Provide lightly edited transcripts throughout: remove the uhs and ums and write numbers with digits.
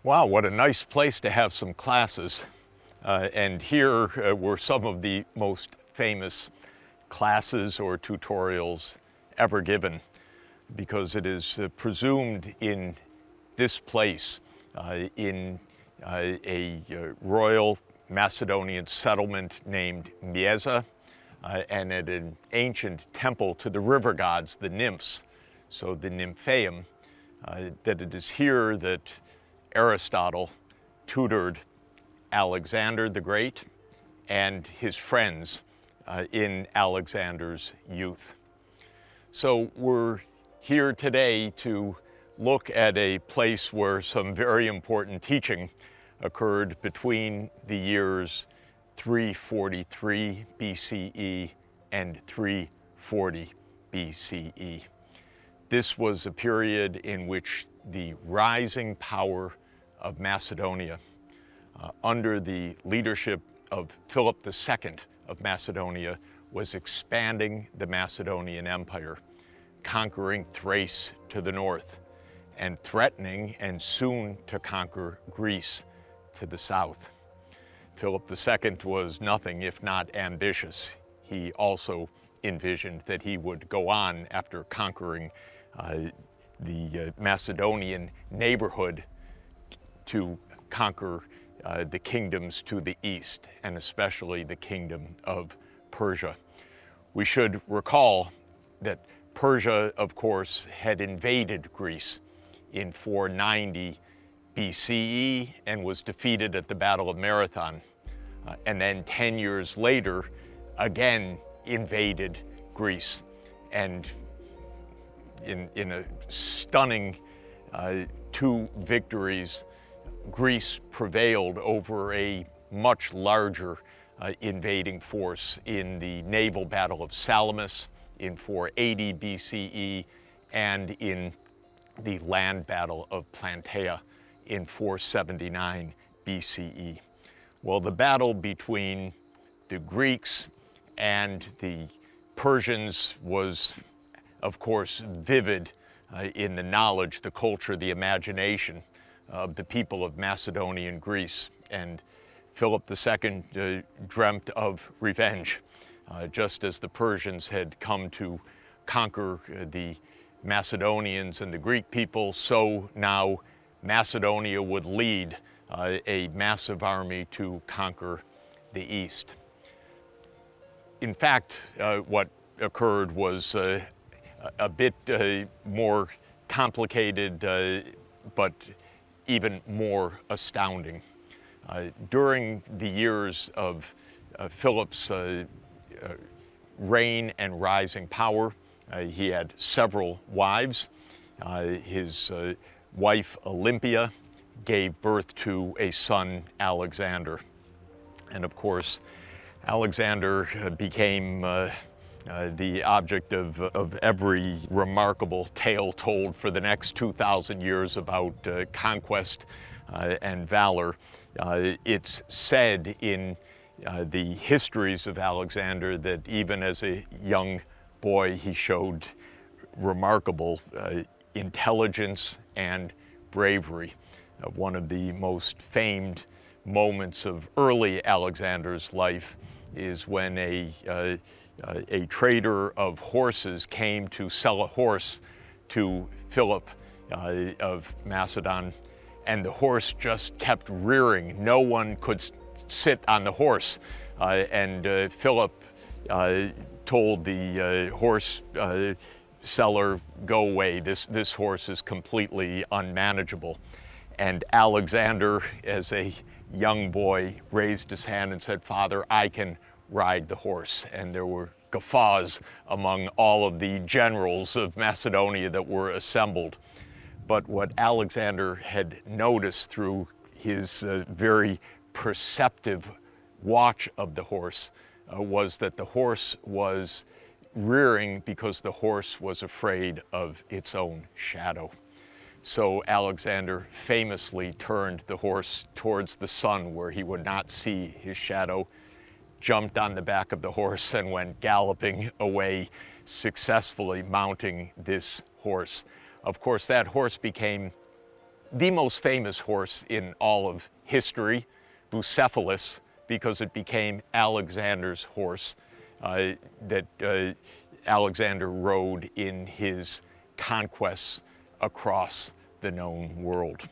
Wow, what a nice place to have some classes. And here were some of the most famous classes or tutorials ever given, because it is presumed in this place, in a royal Macedonian settlement named Mieza, and at an ancient temple to the river gods, the nymphs, so the Nymphaeum, that it is here that Aristotle tutored Alexander the Great and his friends in Alexander's youth. So we're here today to look at a place where some very important teaching occurred between the years 343 BCE and 340 BCE. This was a period in which the rising power of Macedonia, under the leadership of Philip II of Macedonia, was expanding the Macedonian Empire, conquering Thrace to the north, and threatening and soon to conquer Greece to the south. Philip II was nothing if not ambitious. He also envisioned that he would go on after conquering the Macedonian neighborhood to conquer the kingdoms to the east, and especially the kingdom of Persia. We should recall that Persia, of course, had invaded Greece in 490 BCE and was defeated at the Battle of Marathon. And then 10 years later, again invaded Greece. And in a stunning two victories, Greece prevailed over a much larger invading force in the naval battle of Salamis in 480 BCE and in the land battle of Plataea in 479 BCE. Well, the battle between the Greeks and the Persians was, of course, vivid in the knowledge, the culture, the imagination of the people of Macedonia and Greece. And Philip II dreamt of revenge. Just as the Persians had come to conquer the Macedonians and the Greek people, so now Macedonia would lead a massive army to conquer the East. In fact, what occurred was a bit more complicated, but even more astounding. During the years of Philip's reign and rising power, he had several wives. His wife Olympia gave birth to a son, Alexander. And of course, Alexander became the object of every remarkable tale told for the next 2,000 years about conquest and valor. It's said in the histories of Alexander that even as a young boy, he showed remarkable intelligence and bravery. One of the most famed moments of early Alexander's life is when a trader of horses came to sell a horse to Philip of Macedon, and the horse just kept rearing. No one could sit on the horse, and Philip told the horse seller, "Go away, this horse is completely unmanageable." And Alexander, as a young boy, raised his hand and said, "Father, I can ride the horse." And there were guffaws among all of the generals of Macedonia that were assembled. But what Alexander had noticed through his very perceptive watch of the horse was that the horse was rearing because the horse was afraid of its own shadow. So Alexander famously turned the horse towards the sun where he would not see his shadow, jumped on the back of the horse, and went galloping away, successfully mounting this horse. Of course, that horse became the most famous horse in all of history, Bucephalus, because it became Alexander's horse that Alexander rode in his conquests across the known world.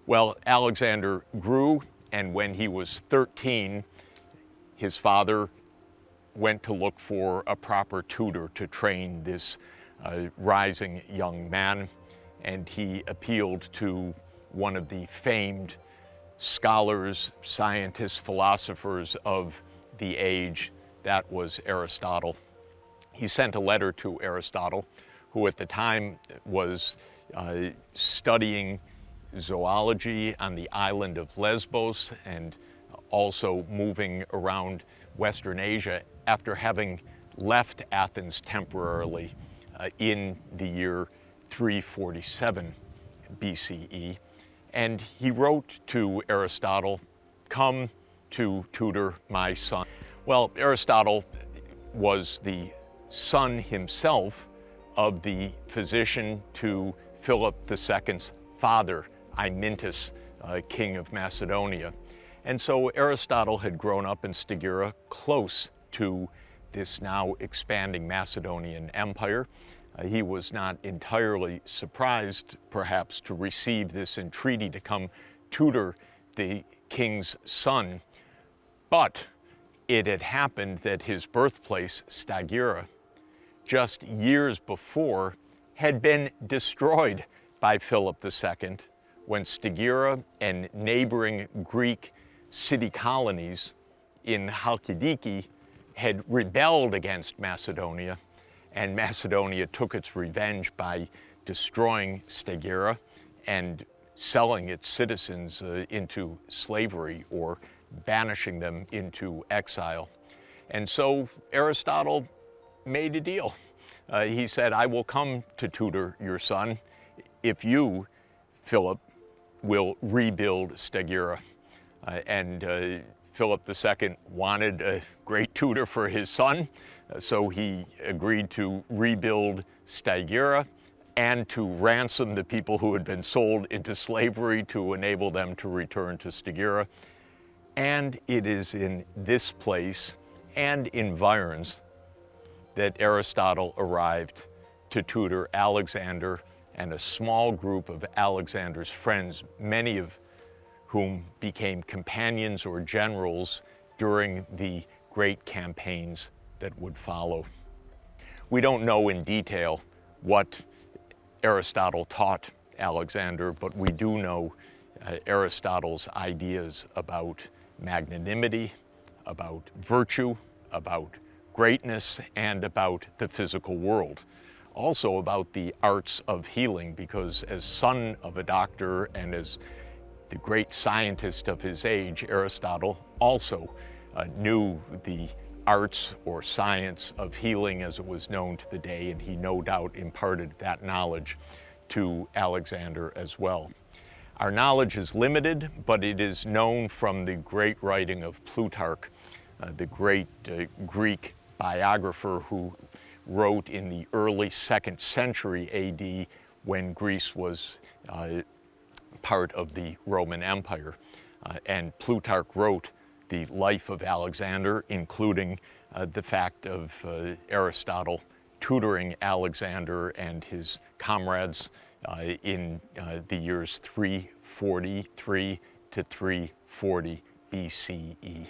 Well, Alexander grew, and when he was 13, his father went to look for a proper tutor to train this rising young man, and he appealed to one of the famed scholars, scientists, philosophers of the age. That was Aristotle. He sent a letter to Aristotle, who at the time was studying zoology on the island of Lesbos and also moving around Western Asia after having left Athens temporarily in the year 347 BCE. And he wrote to Aristotle, "Come to tutor my son." Well, Aristotle was the son himself of the physician to Philip II's father, Amyntas, king of Macedonia. And so Aristotle had grown up in Stagira, close to this now expanding Macedonian empire. He was not entirely surprised, perhaps, to receive this entreaty to come tutor the king's son. But it had happened that his birthplace, Stagira, just years before, had been destroyed by Philip II when Stagira and neighboring Greek city colonies in Halkidiki had rebelled against Macedonia, and Macedonia took its revenge by destroying Stagira and selling its citizens into slavery or banishing them into exile. And so Aristotle made a deal. He said, "I will come to tutor your son if you, Philip, will rebuild Stagira." And Philip II wanted a great tutor for his son, so he agreed to rebuild Stagira and to ransom the people who had been sold into slavery to enable them to return to Stagira. And it is in this place and environs that Aristotle arrived to tutor Alexander and a small group of Alexander's friends, many of whom became companions or generals during the great campaigns that would follow. We don't know in detail what Aristotle taught Alexander, but we do know Aristotle's ideas about magnanimity, about virtue, about greatness, and about the physical world. Also about the arts of healing, because as son of a doctor and as the great scientist of his age, Aristotle also knew the arts or science of healing as it was known to the day, and he no doubt imparted that knowledge to Alexander as well. Our knowledge is limited, but it is known from the great writing of Plutarch, the great Greek biographer who wrote in the early 2nd century AD when Greece was part of the Roman Empire. And Plutarch wrote the life of Alexander, including the fact of Aristotle tutoring Alexander and his comrades in the years 343 to 340 BCE.